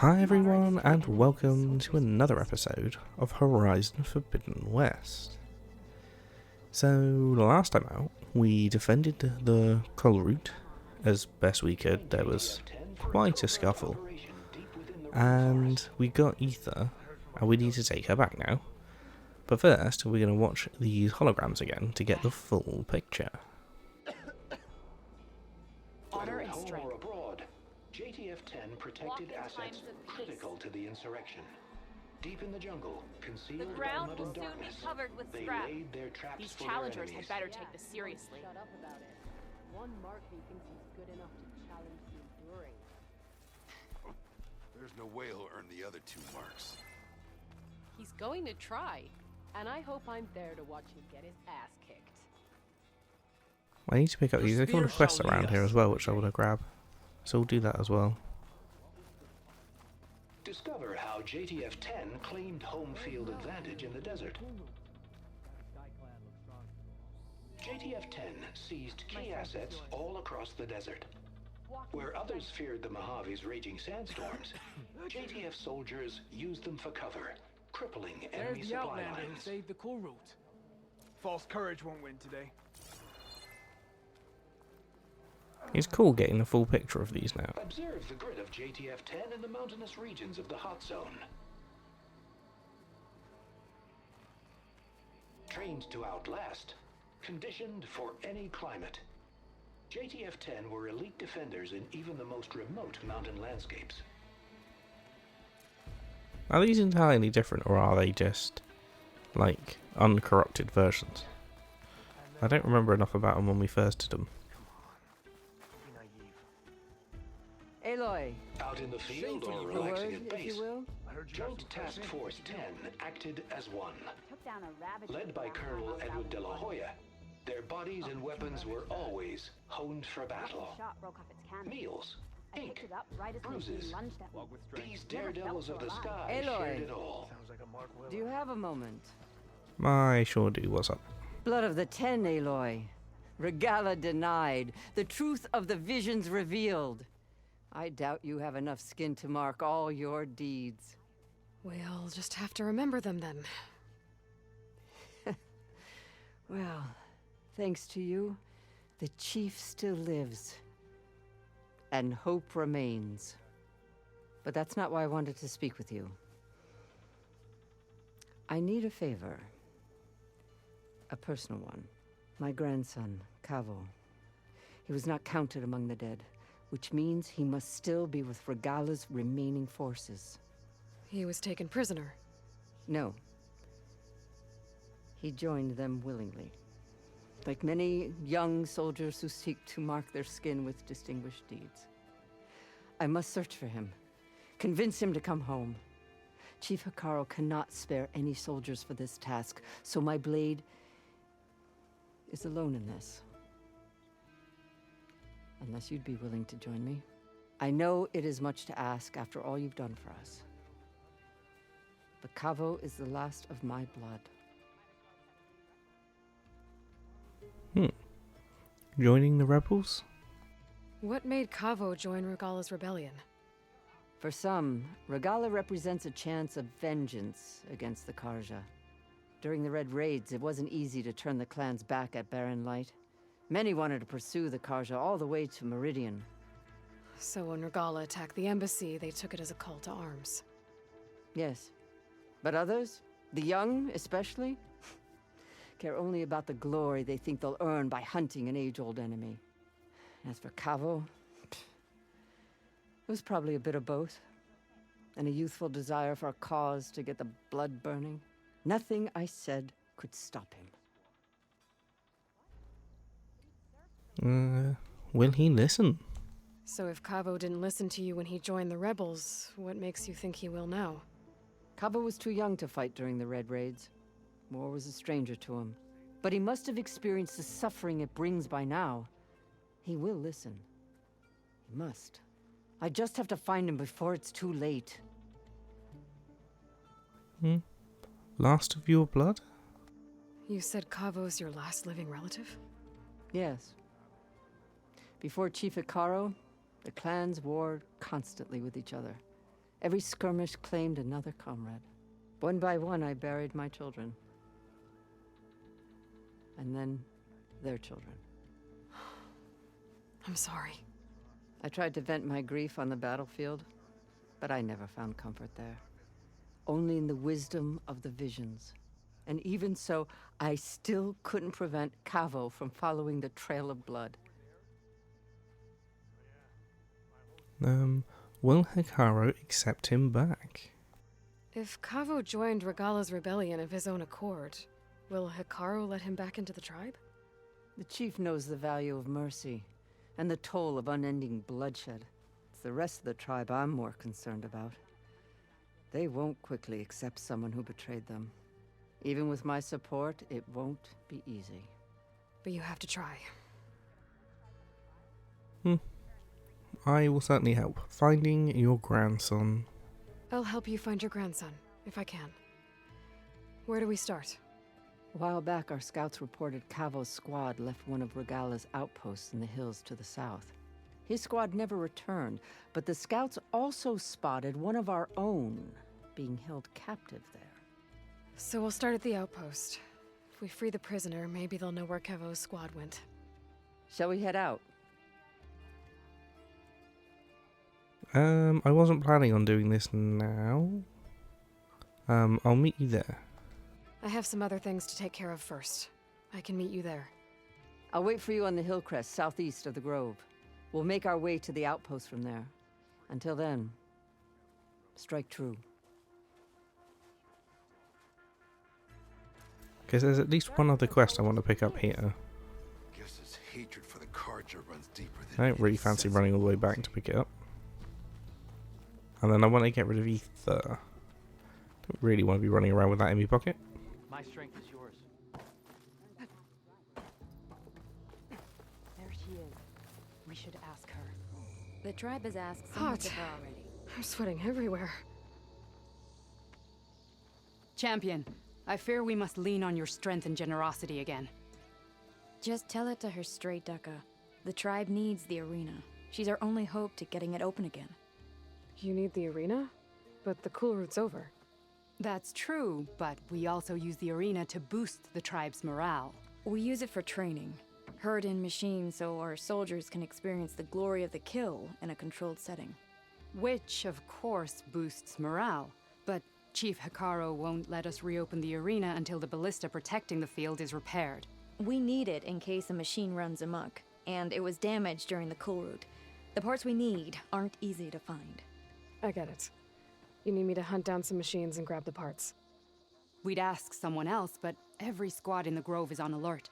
Hi everyone, and welcome to another episode of Horizon Forbidden West. So, last time out, we defended the Kulrut as best we could. There was quite a scuffle. And we got Aether, and we need to take her back now. But first, we're going to watch these holograms again to get the full picture. Honor and strength. JTF-10 protected assets critical to the insurrection. Deep in the jungle, concealed The ground by mud will and soon darkness, be covered with they scrap. laid their traps These for challengers their had enemies. better take this seriously. Shut up about it. One Markby thinks he's good enough to challenge the enduring. There's no way he'll earn the other 2 marks. He's going to try, and I hope I'm there to watch him get his ass kicked. I need to pick up these. There's a couple of quests around here as well, which I want to grab. So we'll do that as well. Discover how JTF-10 claimed home field advantage in the desert. JTF-10 seized key assets all across the desert. Where others feared the Mojave's raging sandstorms, JTF soldiers used them for cover, crippling enemy There's the supply Outlander who lines. saved the Kulrut. False courage won't win today. It's cool getting a full picture of these now. Observe the grid of JTF-10 in the mountainous regions of the hot zone. Trained to outlast, conditioned for any climate. JTF-10 were elite defenders in even the most remote mountain landscapes. Are these entirely different, or are they just, like, uncorrupted versions? I don't remember enough about them when we first did them. Aloy, Out in the field or a relaxing word, at if base, you will. Joint Task Force 10 acted as one. Took down a rabid Led by Colonel Edward de la Hoya, their bodies and weapons were always honed for battle. shot broke off its cannon. Meals, I ink, picked it up right as bruises. he lunged at me. These daredevils of the sky Aloy. shared it all. Do you have a moment? I sure do. What's up? Blood of the 10, Aloy. Regala denied. The truth of the visions revealed. I doubt you have enough skin to mark all your deeds. We'll just have to remember them then. Well, thanks to you, the chief still lives. And hope remains. But that's not why I wanted to speak with you. I need a favor. A personal one. My grandson, Cavo. He was not counted among the dead, which means he must still be with Regala's remaining forces. He was taken prisoner. No. He joined them willingly. Like many young soldiers who seek to mark their skin with distinguished deeds. I must search for him. Convince him to come home. Chief Hikaru cannot spare any soldiers for this task, so my blade is alone in this. Unless you'd be willing to join me. I know it is much to ask after all you've done for us. But Cavo is the last of my blood. Joining the rebels? What made Cavo join Regala's rebellion? For some, Regala represents a chance of vengeance against the Karja. During the Red Raids, it wasn't easy to turn the clans back at Barren Light. Many wanted to pursue the Karja all the way to Meridian. So when Regala attacked the embassy, they took it as a call to arms. Yes. But others, the young especially, care only about the glory they think they'll earn by hunting an age-old enemy. As for Cavo, it was probably a bit of both. And a youthful desire for a cause to get the blood burning. Nothing I said could stop him. Will he listen? So if Cavo didn't listen to you when he joined the rebels, what makes you think he will now? Cavo was too young to fight during the Red Raids. War was a stranger to him. But he must have experienced the suffering it brings by now. He will listen. He must. I just have to find him before it's too late. Last of your blood? You said Cavo's your last living relative? Yes. Before Chief Hikaru, the clans warred constantly with each other. Every skirmish claimed another comrade. One by one, I buried my children. And then their children. I'm sorry. I tried to vent my grief on the battlefield, but I never found comfort there. Only in the wisdom of the visions. And even so, I still couldn't prevent Cavo from following the trail of blood. Will Hikaru accept him back? If Cavo joined Regala's rebellion of his own accord, will Hikaru let him back into the tribe? The chief knows the value of mercy, and the toll of unending bloodshed. It's the rest of the tribe I'm more concerned about. They won't quickly accept someone who betrayed them. Even with my support, it won't be easy. But you have to try. I will certainly help. Finding your grandson. I'll help you find your grandson, if I can. Where do we start? A while back, our scouts reported Cavo's squad left one of Regala's outposts in the hills to the south. His squad never returned, but the scouts also spotted one of our own being held captive there. So we'll start at the outpost. If we free the prisoner, maybe they'll know where Cavo's squad went. Shall we head out? I wasn't planning on doing this now. I'll meet you there. I have some other things to take care of first. I can meet you there. I'll wait for you on the hill crest southeast of the grove. We'll make our way to the outpost from there. Until then, strike true. Because there's at least one other quest I want to pick up here. Guess his hatred for the Carja runs deeper than I don't really fancy running all the way back to pick it up. And then I want to get rid of Aether. Don't really want to be running around with that in my pocket. My strength is yours. There she is. We should ask her. The tribe has asked so much of her already. I'm sweating everywhere. Champion, I fear we must lean on your strength and generosity again. Just tell it to her straight, Ducka. The tribe needs the arena. She's our only hope to getting it open again. You need the arena? But the Kulrut's over. That's true, but we also use the arena to boost the tribe's morale. We use it for training. Herd in machines so our soldiers can experience the glory of the kill in a controlled setting. Which, of course, boosts morale. But Chief Hikaru won't let us reopen the arena until the ballista protecting the field is repaired. We need it in case a machine runs amok, and it was damaged during the Kulrut. The parts we need aren't easy to find. I get it. You need me to hunt down some machines and grab the parts. We'd ask someone else, but every squad in the Grove is on alert.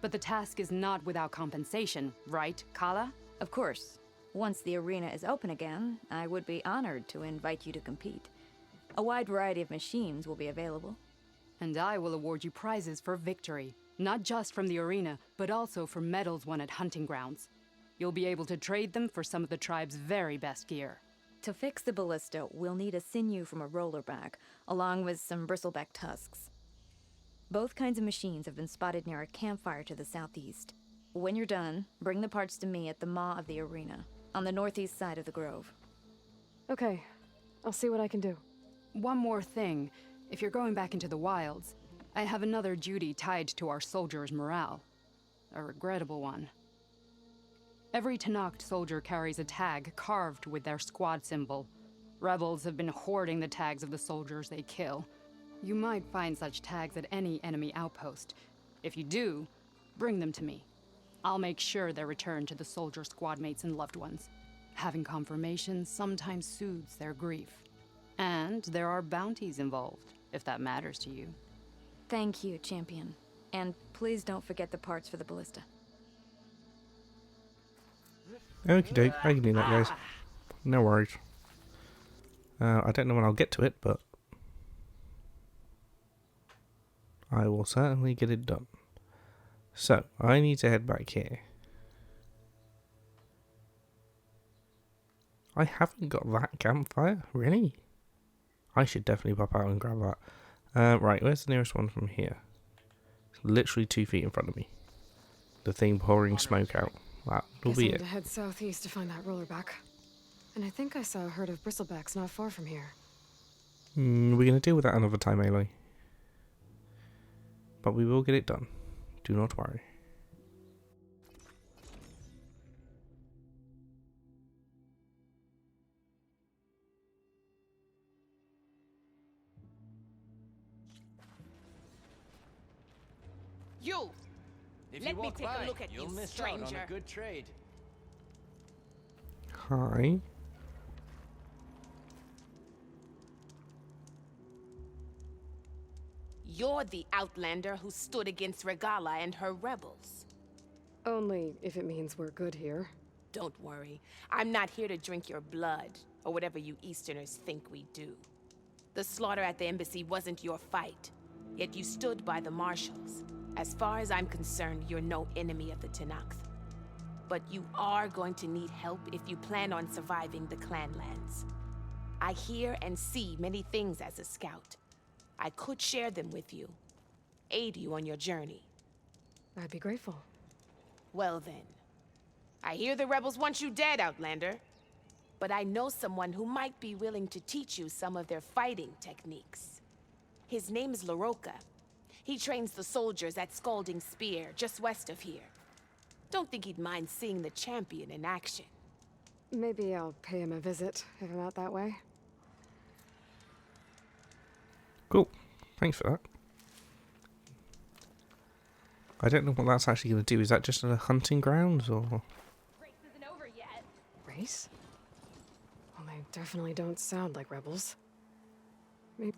But the task is not without compensation, right, Kala? Of course. Once the arena is open again, I would be honored to invite you to compete. A wide variety of machines will be available. And I will award you prizes for victory. Not just from the arena, but also for medals won at hunting grounds. You'll be able to trade them for some of the tribe's very best gear. To fix the ballista, we'll need a sinew from a rollerback, along with some bristleback tusks. Both kinds of machines have been spotted near a campfire to the southeast. When you're done, bring the parts to me at the maw of the arena, on the northeast side of the grove. Okay. I'll see what I can do. One more thing. If you're going back into the wilds, I have another duty tied to our soldiers' morale. A regrettable one. Every Tenakth soldier carries a tag carved with their squad symbol. Rebels have been hoarding the tags of the soldiers they kill. You might find such tags at any enemy outpost. If you do, bring them to me. I'll make sure they're returned to the soldier squad mates and loved ones. Having confirmation sometimes soothes their grief. And there are bounties involved, if that matters to you. Thank you, Champion. And please don't forget the parts for the ballista. Okie doke, I can do that, guys. No worries. I don't know when I'll get to it, but I will certainly get it done. So, I need to head back here. I haven't got that campfire? Really? I should definitely pop out and grab that. Right, where's the nearest one from here? It's literally 2 feet in front of me. The thing pouring smoke out. That will Guess be I need it. to head southeast to find that rollerback. And I think I saw a herd of bristlebacks not far from here. We're going to deal with that another time, Aloy. But we will get it done. Do not worry. You! Let me take a look at you, stranger. On a good trade. Hi. You're the outlander who stood against Regala and her rebels. Only if it means we're good here. Don't worry. I'm not here to drink your blood, or whatever you Easterners think we do. The slaughter at the embassy wasn't your fight, yet you stood by the marshals. As far as I'm concerned, you're no enemy of the Tenakth. But you are going to need help if you plan on surviving the clanlands. I hear and see many things as a scout. I could share them with you, aid you on your journey. I'd be grateful. Well then. I hear the rebels want you dead, Outlander. But I know someone who might be willing to teach you some of their fighting techniques. His name's LaRocca. He trains the soldiers at Scalding Spear, just west of here. Don't think he'd mind seeing the champion in action. Maybe I'll pay him a visit if I'm out that way. Cool. Thanks for that. I don't know what that's actually going to do. Is that just a hunting grounds or? Race isn't over yet. Race? Well, they definitely don't sound like rebels. Maybe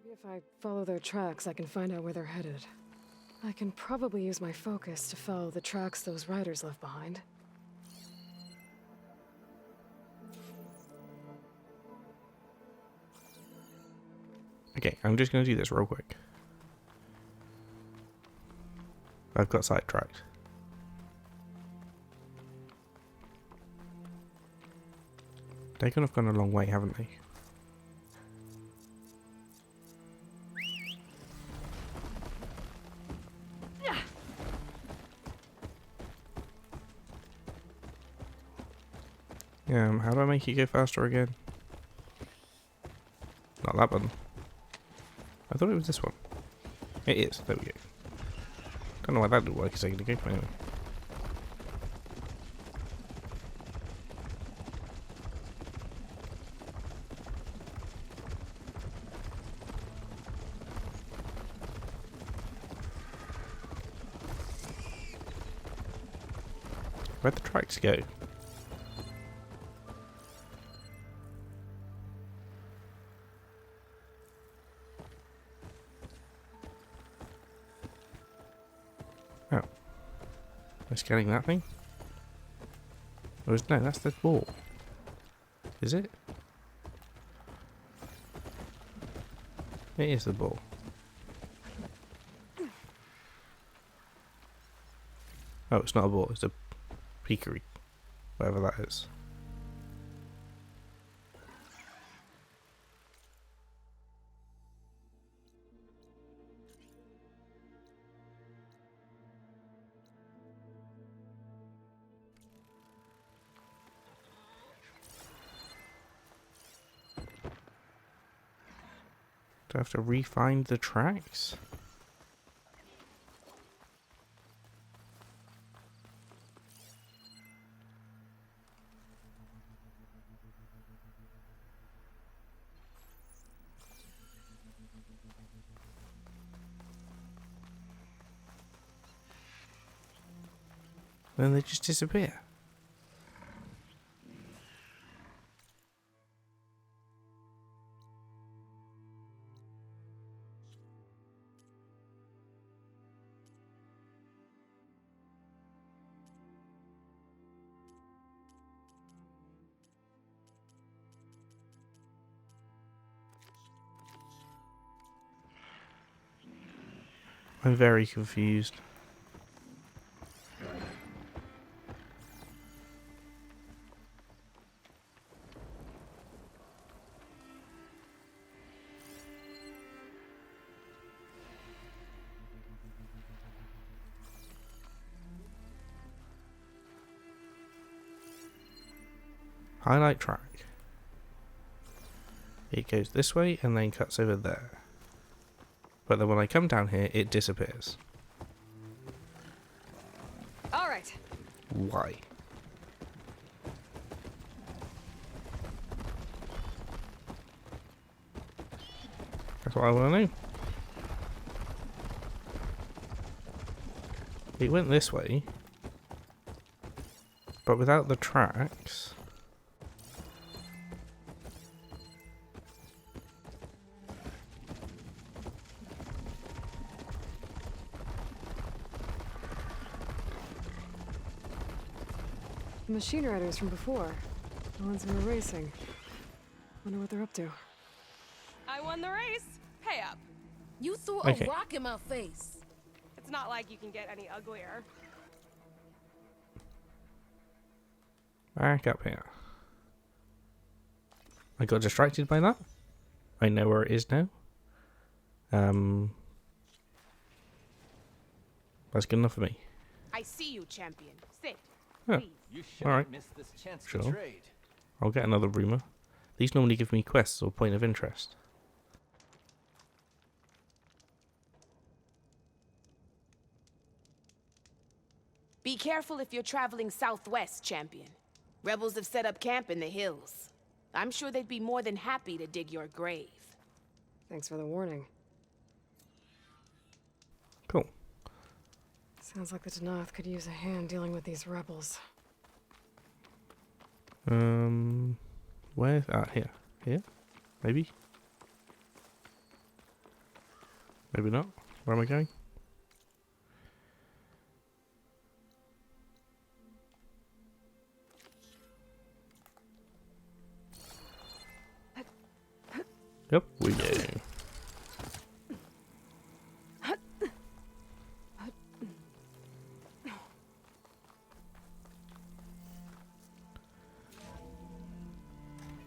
if I follow their tracks, I can find out where they're headed. I can probably use my focus to follow the tracks those riders left behind. Okay, I'm just going to do this real quick. I've got sidetracked. They're going to have gone a long way, haven't they? How do I make you go faster again? Not that button. I thought it was this one. It is. There we go. Don't know why that didn't work a second ago, but anyway. Where'd the tracks go? Oh. Am I scanning that thing? Or is, no, that's the ball. Is it? It is the ball. Oh, it's not a ball, it's a peakery. Whatever that is. Do I have to re-find the tracks? Then they just disappear. I'm very confused. Highlight track. It goes this way and then cuts over there. But then when I come down here, it disappears. All right. Why? That's what I want to know. It went this way, but without the tracks. The machine riders from before. The ones who were racing. Wonder what they're up to. I won the race. Pay up. You threw Okay. a rock in my face. It's not like you can get any uglier. Back up here. I got distracted by that. I know where it is now. That's good enough for me. I see you, champion. Sit. Yeah. Please. You Alright. shouldn't miss this chance Sure. to trade. I'll get another rumour. These normally give me quests or point of interest. Be careful if you're traveling southwest, champion. Rebels have set up camp in the hills. I'm sure they'd be more than happy to dig your grave. Thanks for the warning. Cool. Sounds like the Danath could use a hand dealing with these rebels. Where? Ah, here. Here? Maybe? Maybe not. Where am I going? Yep, we do.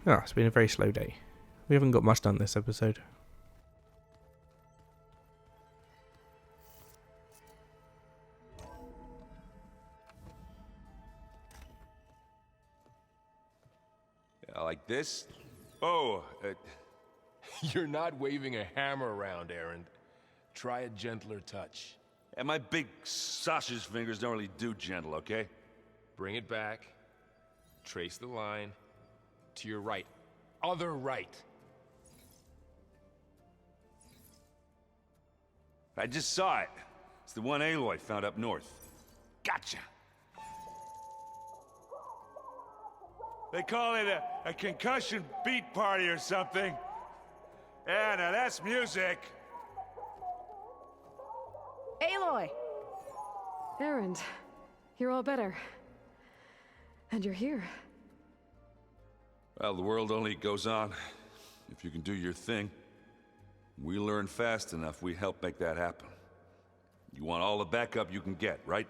Ah, it's been a very slow day. We haven't got much done this episode. Like this? Oh, you're not waving a hammer around, Errand. Try a gentler touch. And my big sausage fingers don't really do gentle, okay? Bring it back. Trace the line. To your right. Other right. I just saw it. It's the one Aloy found up north. Gotcha! They call it a concussion beat party or something. Yeah, now that's music. Aloy! Errand, you're all better. And you're here. Well, the world only goes on if you can do your thing. We learn fast enough, we help make that happen. You want all the backup you can get, right?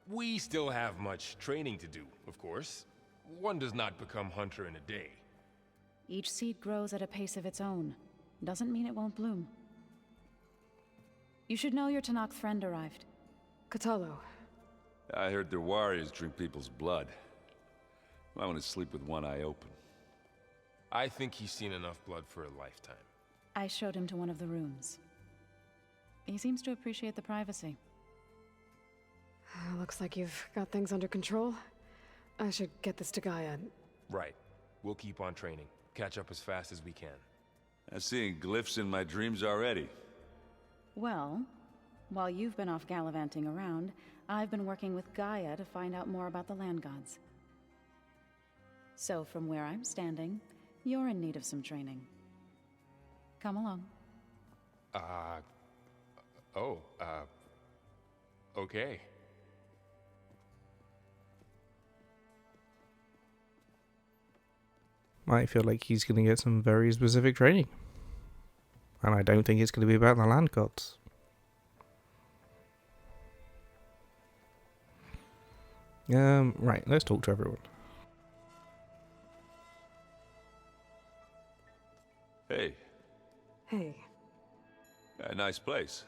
We still have much training to do, of course. One does not become hunter in a day. Each seed grows at a pace of its own. Doesn't mean it won't bloom. You should know your Tanakh friend arrived. Katalo. I heard their warriors drink people's blood. I want to sleep with one eye open. I think he's seen enough blood for a lifetime. I showed him to one of the rooms. He seems to appreciate the privacy. Looks like you've got things under control. I should get this to GAIA. Right. We'll keep on training. Catch up as fast as we can. I'm seeing glyphs in my dreams already. Well, while you've been off gallivanting around, I've been working with GAIA to find out more about the land gods. So from where I'm standing, you're in need of some training. Come along. Okay. I feel like he's going to get some very specific training. And I don't think it's going to be about the land gods. Right, let's talk to everyone. Hey. Hey. A nice place.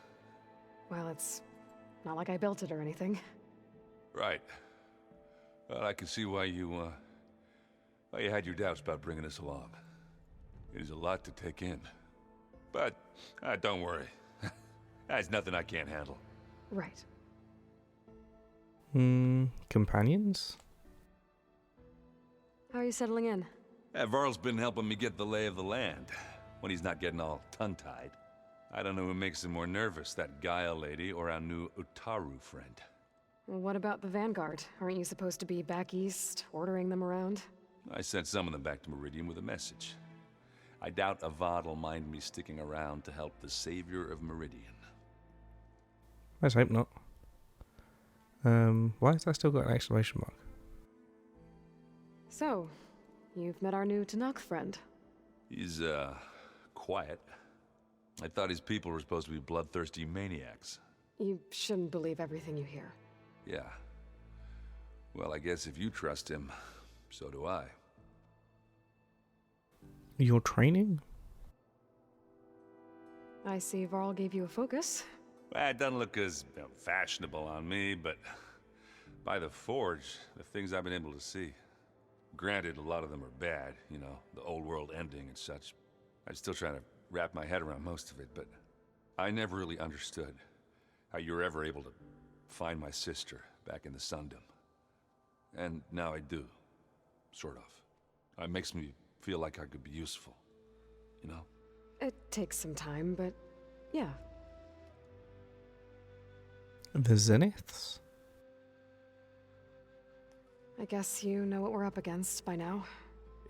Well, it's not like I built it or anything. Right. Well, I can see why you, Well, you had your doubts about bringing us along. It is a lot to take in. But, don't worry. There's nothing I can't handle. Right. Companions? How are you settling in? Varl's been helping me get the lay of the land, when he's not getting all tongue-tied. I don't know who makes him more nervous, that GAIA lady or our new Utaru friend. Well, what about the Vanguard? Aren't you supposed to be back east, ordering them around? I sent some of them back to Meridian with a message. I doubt Avad will mind me sticking around to help the savior of Meridian. Let's hope not. Why has that still got an exclamation mark? So, you've met our new Tanakh friend. He's, quiet. I thought his people were supposed to be bloodthirsty maniacs. You shouldn't believe everything you hear. Yeah. Well, I guess if you trust him, so do I. Your training? I see Varl gave you a focus. Well, it doesn't look as fashionable on me, but by the Forge, the things I've been able to see. Granted, a lot of them are bad, you know, the old world ending and such. I'm still trying to wrap my head around most of it, but I never really understood how you were ever able to find my sister back in the Sundom. And now I do, sort of. It makes me feel like I could be useful, you know? It takes some time, but yeah. The Zeniths? I guess you know what we're up against by now.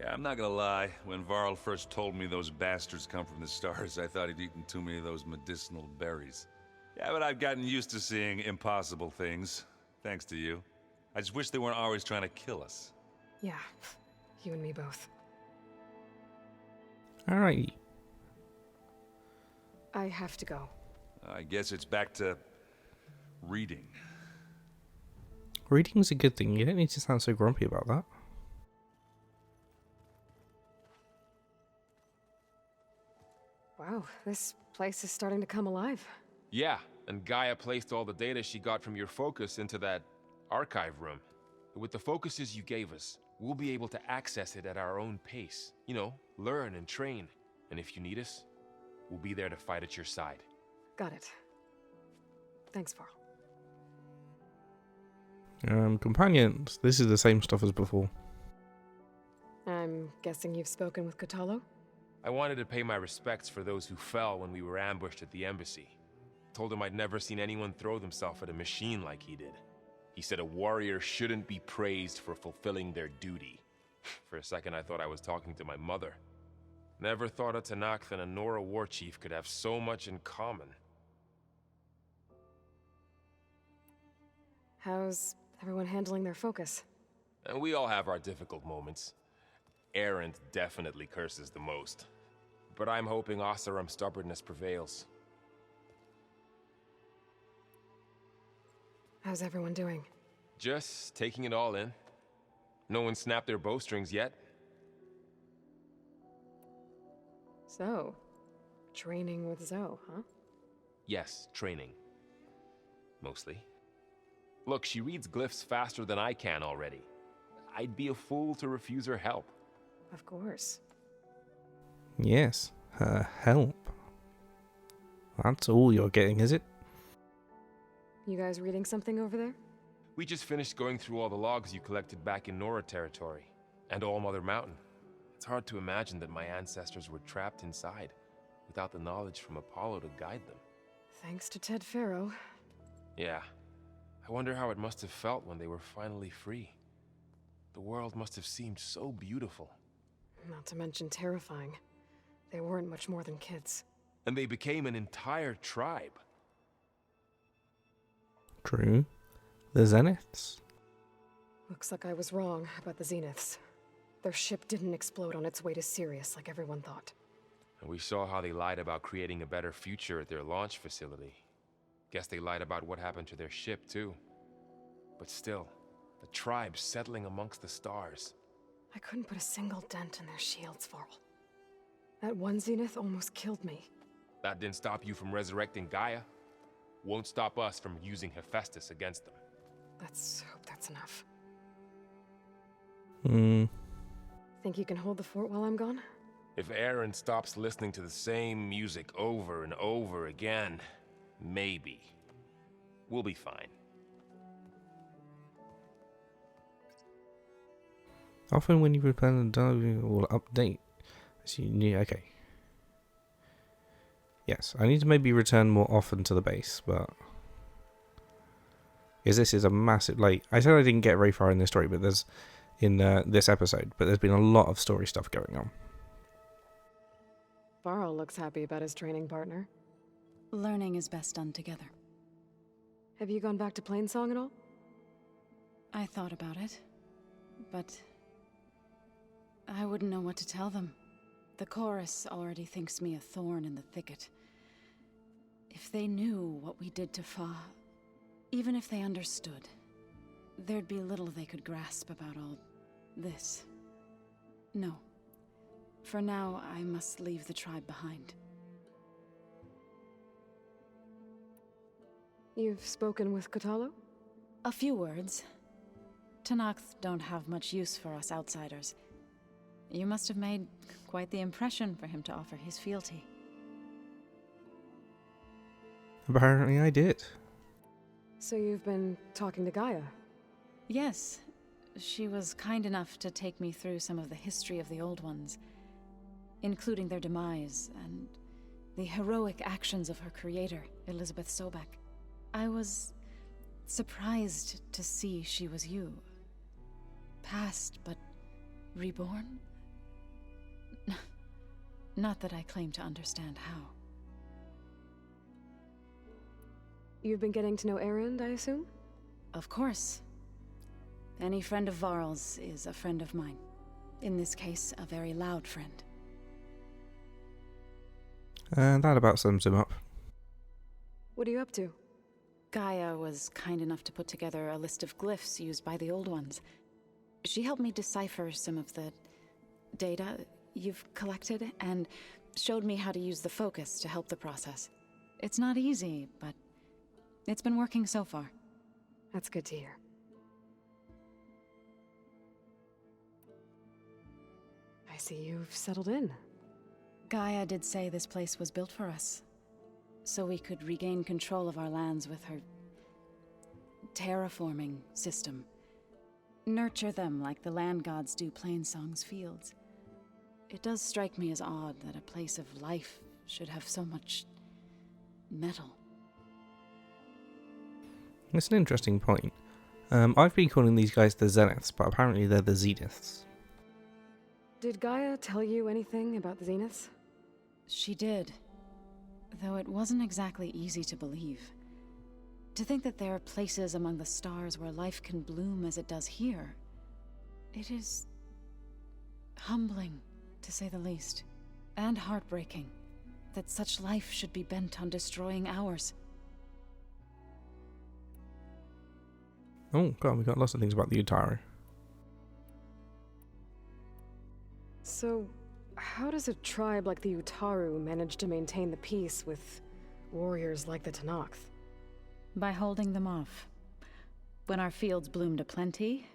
Yeah, I'm not gonna lie. When Varl first told me those bastards come from the stars, I thought he'd eaten too many of those medicinal berries. Yeah, but I've gotten used to seeing impossible things, thanks to you. I just wish they weren't always trying to kill us. Yeah, you and me both. Alright. I have to go. I guess it's back to reading. Reading's a good thing. You don't need to sound so grumpy about that. Wow, this place is starting to come alive. Yeah, and GAIA placed all the data she got from your focus into that archive room. With the focuses you gave us, we'll be able to access it at our own pace. You know, learn and train. And if you need us, we'll be there to fight at your side. Got it. Thanks, Varl. Companions. This is the same stuff as before. I'm guessing you've spoken with Kotallo? I wanted to pay my respects for those who fell when we were ambushed at the embassy. Told him I'd never seen anyone throw themselves at a machine like he did. He said a warrior shouldn't be praised for fulfilling their duty. For a second I thought I was talking to my mother. Never thought a Tanakh and a Nora war chief could have so much in common. How's everyone handling their focus? And we all have our difficult moments. Erend definitely curses the most. But I'm hoping Oseram's stubbornness prevails. How's everyone doing? Just taking it all in. No one snapped their bowstrings yet. So, training with Zoe, huh? Yes, training. Mostly. Look, she reads glyphs faster than I can already. I'd be a fool to refuse her help. Of course. Yes, her help. That's all you're getting, is it? You guys reading something over there? We just finished going through all the logs you collected back in Nora territory, and All Mother Mountain. It's hard to imagine that my ancestors were trapped inside, without the knowledge from Apollo to guide them. Thanks to Ted Faro. Yeah. I wonder how it must have felt when they were finally free. The world must have seemed so beautiful. Not to mention terrifying. They weren't much more than kids. And they became an entire tribe. True. The Zeniths? Looks like I was wrong about the Zeniths. Their ship didn't explode on its way to Sirius like everyone thought. And we saw how they lied about creating a better future at their launch facility. Guess they lied about what happened to their ship, too. But still, the tribe settling amongst the stars. I couldn't put a single dent in their shields, Varl. That one Zenith almost killed me. That didn't stop you from resurrecting GAIA. Won't stop us from using Hephaestus against them. Let's hope that's enough. Think you can hold the fort while I'm gone? If Aaron stops listening to the same music over and over again, maybe. We'll be fine. Often when you return the diary will update. So you need, okay. Yes, I need to maybe return more often to the base, but... Because this is a massive, like, I said I didn't get very far in this story, but there's, in this episode, but there's been a lot of story stuff going on. Varl looks happy about his training partner. Learning is best done together. Have you gone back to Plainsong at all? I thought about it, but I wouldn't know what to tell them. The chorus already thinks me a thorn in the thicket. If they knew what we did to Fa, even if they understood, there'd be little they could grasp about all this. No. For now, I must leave the tribe behind. You've spoken with Kotallo? A few words. Tenakth don't have much use for us outsiders. You must have made quite the impression for him to offer his fealty. Apparently I did. So you've been talking to GAIA? Yes. She was kind enough to take me through some of the history of the Old Ones, including their demise and the heroic actions of her creator, Elizabeth Sobek. I was surprised to see she was you. Past, but reborn? Not that I claim to understand how. You've been getting to know Erend, I assume? Of course. Any friend of Varl's is a friend of mine. In this case, a very loud friend. And that about sums him up. What are you up to? GAIA was kind enough to put together a list of glyphs used by the Old Ones. She helped me decipher some of the data you've collected, and showed me how to use the focus to help the process. It's not easy, but it's been working so far. That's good to hear. I see you've settled in. GAIA did say this place was built for us, so we could regain control of our lands with her terraforming system. Nurture them like the land gods do Plainsong's fields. It does strike me as odd that a place of life should have so much metal. It's an interesting point. I've been calling these guys the Zeniths, but apparently they're the Zeniths. Did GAIA tell you anything about the Zeniths? She did, though it wasn't exactly easy to believe. To think that there are places among the stars where life can bloom as it does here, it is humbling, to say the least, and heartbreaking that such life should be bent on destroying ours. Oh god, we got lots of things about the Utaru. So, how does a tribe like the Utaru manage to maintain the peace with warriors like the Tenakth? By holding them off. When our fields bloomed aplenty,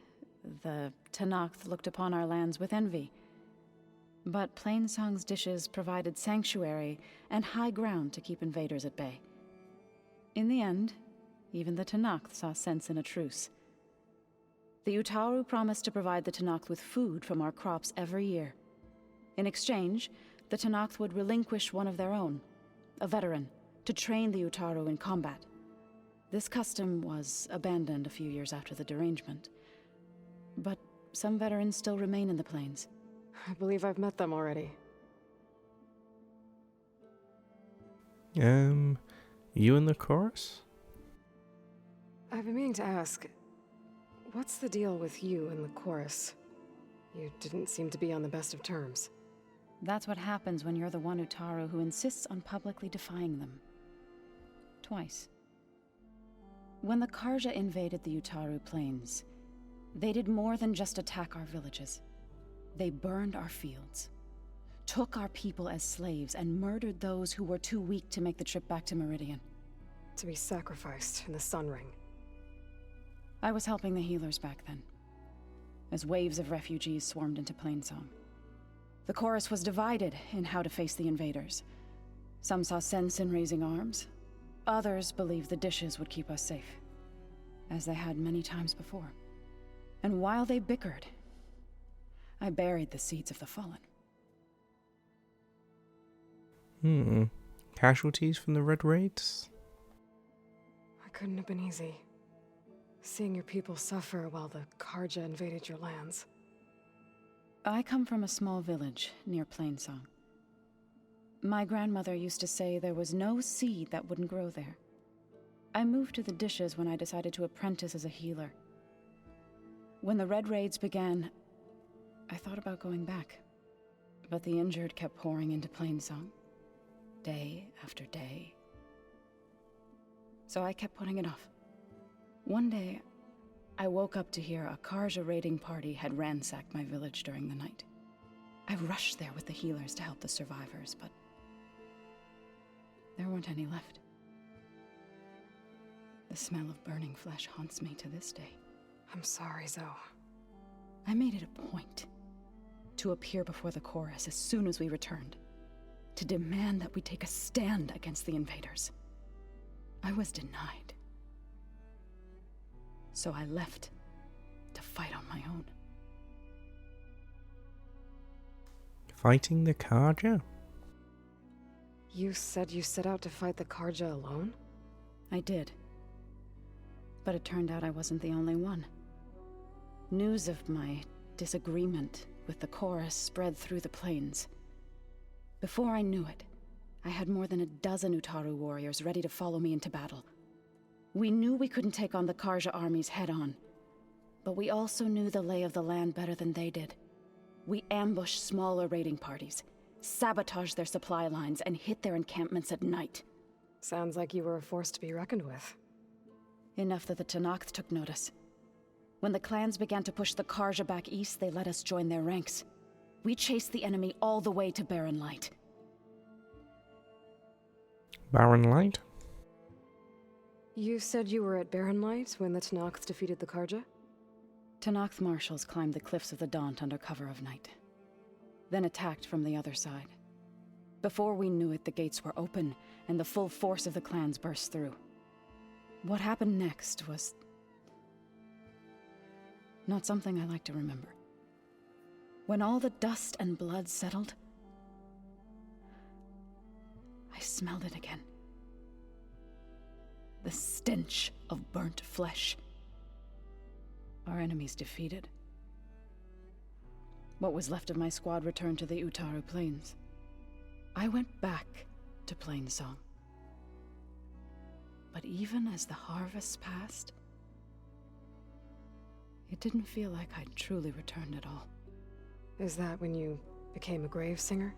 the Tenakth looked upon our lands with envy. But Plainsong's dishes provided sanctuary and high ground to keep invaders at bay. In the end, even the Tenakth saw sense in a truce. The Utaru promised to provide the Tenakth with food from our crops every year. In exchange, the Tenakth would relinquish one of their own, a veteran, to train the Utaru in combat. This custom was abandoned a few years after the derangement. But some veterans still remain in the plains. I believe I've met them already. You and the chorus? I've been meaning to ask, what's the deal with you and the chorus? You didn't seem to be on the best of terms. That's what happens when you're the one Utaru who insists on publicly defying them. Twice. When the Karja invaded the Utaru plains, they did more than just attack our villages. They burned our fields, took our people as slaves, and murdered those who were too weak to make the trip back to Meridian. To be sacrificed in the Sun Ring. I was helping the healers back then. as waves of refugees swarmed into Plainsong. The chorus was divided in how to face the invaders. Some saw sense in raising arms. Others believed the dishes would keep us safe, as they had many times before. And while they bickered, I buried the seeds of the fallen. Casualties from the Red Raids? That couldn't have been easy. Seeing your people suffer while the Karja invaded your lands. I come from a small village near Plainsong. My grandmother used to say there was no seed that wouldn't grow there. I moved to the dishes when I decided to apprentice as a healer. When the Red Raids began, I thought about going back. But the injured kept pouring into Plainsong, day after day. So I kept putting it off. One day, I woke up to hear a Karja raiding party had ransacked my village during the night. I rushed there with the healers to help the survivors, but there weren't any left. The smell of burning flesh haunts me to this day. I'm sorry, Zoe. I made it a point to appear before the chorus as soon as we returned, to demand that we take a stand against the invaders. I was denied. So I left to fight on my own. Fighting the Karja? You said you set out to fight the Karja alone? I did. But it turned out I wasn't the only one. News of my disagreement with the chorus spread through the plains. Before I knew it, I had more than a dozen Utaru warriors ready to follow me into battle. We knew we couldn't take on the Karja armies head-on, but we also knew the lay of the land better than they did. We ambushed smaller raiding parties, sabotaged their supply lines, and hit their encampments at night. Sounds like you were a force to be reckoned with. Enough that the Tenakth took notice. When the clans began to push the Karja back east, they let us join their ranks. We chased the enemy all the way to Barren Light. Barren Light? You said you were at Barren Light when the Tenakth defeated the Karja? Tenakth marshals climbed the cliffs of the Daunt under cover of night, then attacked from the other side. Before we knew it, the gates were open, and the full force of the clans burst through. What happened next was not something I like to remember. When all the dust and blood settled, I smelled it again. The stench of burnt flesh. Our enemies defeated. What was left of my squad returned to the Utaru Plains. I went back to Plainsong. But even as the harvest passed, it didn't feel like I'd truly returned at all. Is that when you became a grave singer?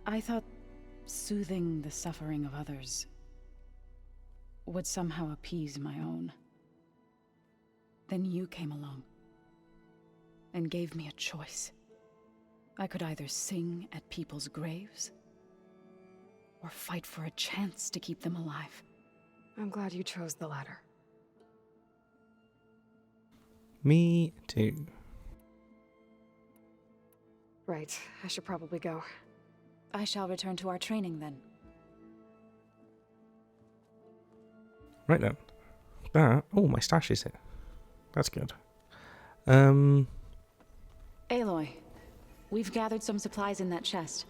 I thought soothing the suffering of others would somehow appease my own. Then you came along and gave me a choice. I could either sing at people's graves or fight for a chance to keep them alive. I'm glad you chose the latter. Me too. Right, I should probably go. I shall return to our training then. Right then. Oh, my stash is here. That's good. Aloy, we've gathered some supplies in that chest.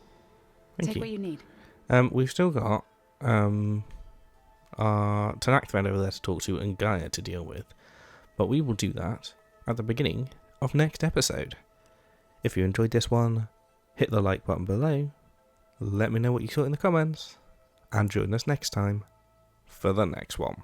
Thank Take you. what you need. We've still got our Tenakth friend over there to talk to and GAIA to deal with, but we will do that at the beginning of next episode. If you enjoyed this one, hit the like button below, let me know what you thought in the comments, and join us next time for the next one.